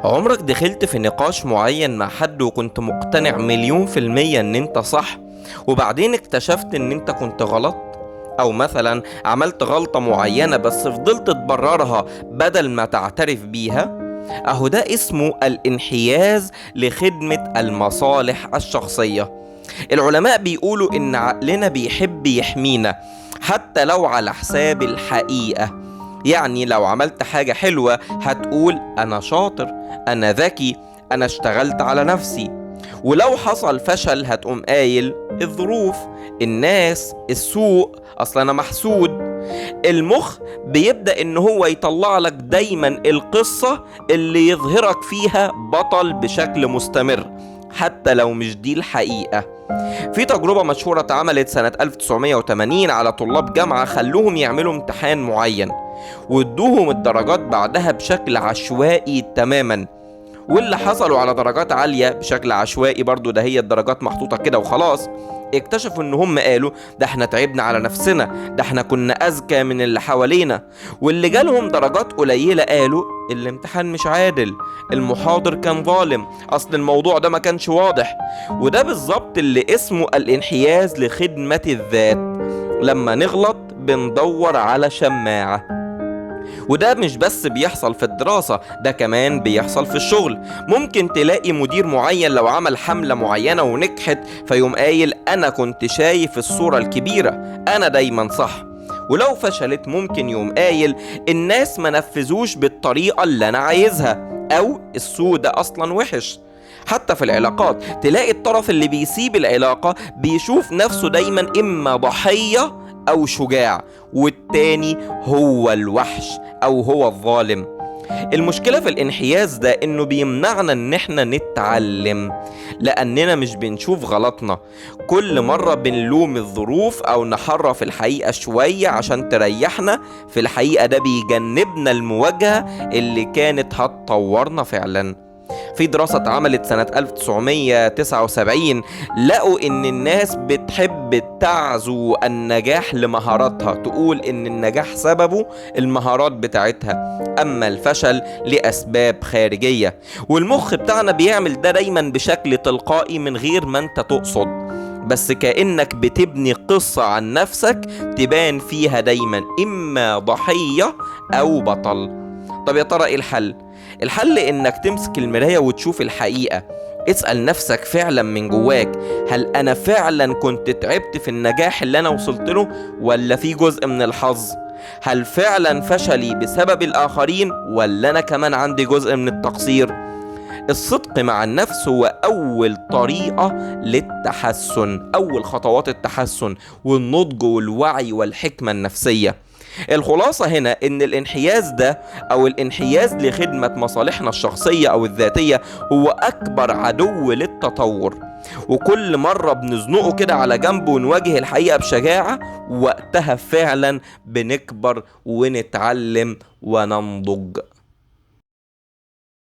عمرك دخلت في نقاش معين مع حد وكنت مقتنع 100% ان انت صح، وبعدين اكتشفت ان انت كنت غلط؟ او مثلا عملت غلطة معينة بس فضلت تبررها بدل ما تعترف بيها؟ اهو ده اسمه الانحياز لخدمة المصالح الشخصية. العلماء بيقولوا ان عقلنا بيحب يحمينا حتى لو على حساب الحقيقة. يعني لو عملت حاجة حلوة هتقول أنا شاطر، أنا ذكي، أنا اشتغلت على نفسي. ولو حصل فشل هتقوم قايل الظروف، الناس، السوق، أصل أنا محسود. المخ بيبدأ إن هو يطلع لك دايما القصة اللي يظهرك فيها بطل بشكل مستمر حتى لو مش دي الحقيقة. في تجربة مشهورة اتعملت سنة 1980 على طلاب جامعة، خلوهم يعملوا امتحان معين وادوهم الدرجات بعدها بشكل عشوائي تماما، واللي حصلوا على درجات عالية بشكل عشوائي برضو، ده هي الدرجات محطوطة كده وخلاص، اكتشفوا ان هم قالوا ده احنا تعبنا على نفسنا، ده احنا كنا اذكى من اللي حوالينا. واللي جالهم درجات قليلة قالوا الامتحان مش عادل، المحاضر كان ظالم، اصل الموضوع ده ما كانش واضح. وده بالظبط اللي اسمه الانحياز لخدمة الذات. لما نغلط بندور على شماعة. وده مش بس بيحصل في الدراسة، ده كمان بيحصل في الشغل. ممكن تلاقي مدير معين لو عمل حملة معينة ونجحت فيقوم قايل أنا كنت شايف الصورة الكبيرة، أنا دايما صح. ولو فشلت ممكن يقوم قايل الناس ما نفذوش بالطريقة اللي أنا عايزها، أو السوق ده أصلا وحش. حتى في العلاقات تلاقي الطرف اللي بيسيب العلاقة بيشوف نفسه دايما إما ضحية أو شجاع، والتاني هو الوحش أو هو الظالم. المشكلة في الانحياز ده إنه بيمنعنا إن إحنا نتعلم، لأننا مش بنشوف غلطنا، كل مرة بنلوم الظروف أو نحرف الحقيقة شوية عشان تريحنا. في الحقيقة ده بيجنبنا المواجهة اللي كانت هتطورنا فعلا. في دراسة اتعملت سنة 1979 لقوا إن الناس بتحب تعزو النجاح لمهاراتها، تقول إن النجاح سببه المهارات بتاعتها، أما الفشل لأسباب خارجية. والمخ بتاعنا بيعمل ده دايما بشكل تلقائي من غير ما أنت تقصد، بس كأنك بتبني قصة عن نفسك تبان فيها دايما إما ضحية أو بطل. طب يا ترى إيه الحل؟ الحل إنك تمسك المراية وتشوف الحقيقة. اسأل نفسك فعلا من جواك، هل أنا فعلا كنت تعبت في النجاح اللي أنا وصلت له، ولا في جزء من الحظ؟ هل فعلا فشلي بسبب الآخرين، ولا أنا كمان عندي جزء من التقصير؟ الصدق مع النفس هو أول طريقة للتحسن، أول خطوات التحسن والنضج والوعي والحكمة النفسية. الخلاصة هنا إن الانحياز ده أو الانحياز لخدمة مصالحنا الشخصية أو الذاتية هو أكبر عدو للتطور. وكل مرة بنزنقه كده على جنب ونواجه الحقيقة بشجاعة، وقتها فعلا بنكبر ونتعلم وننضج.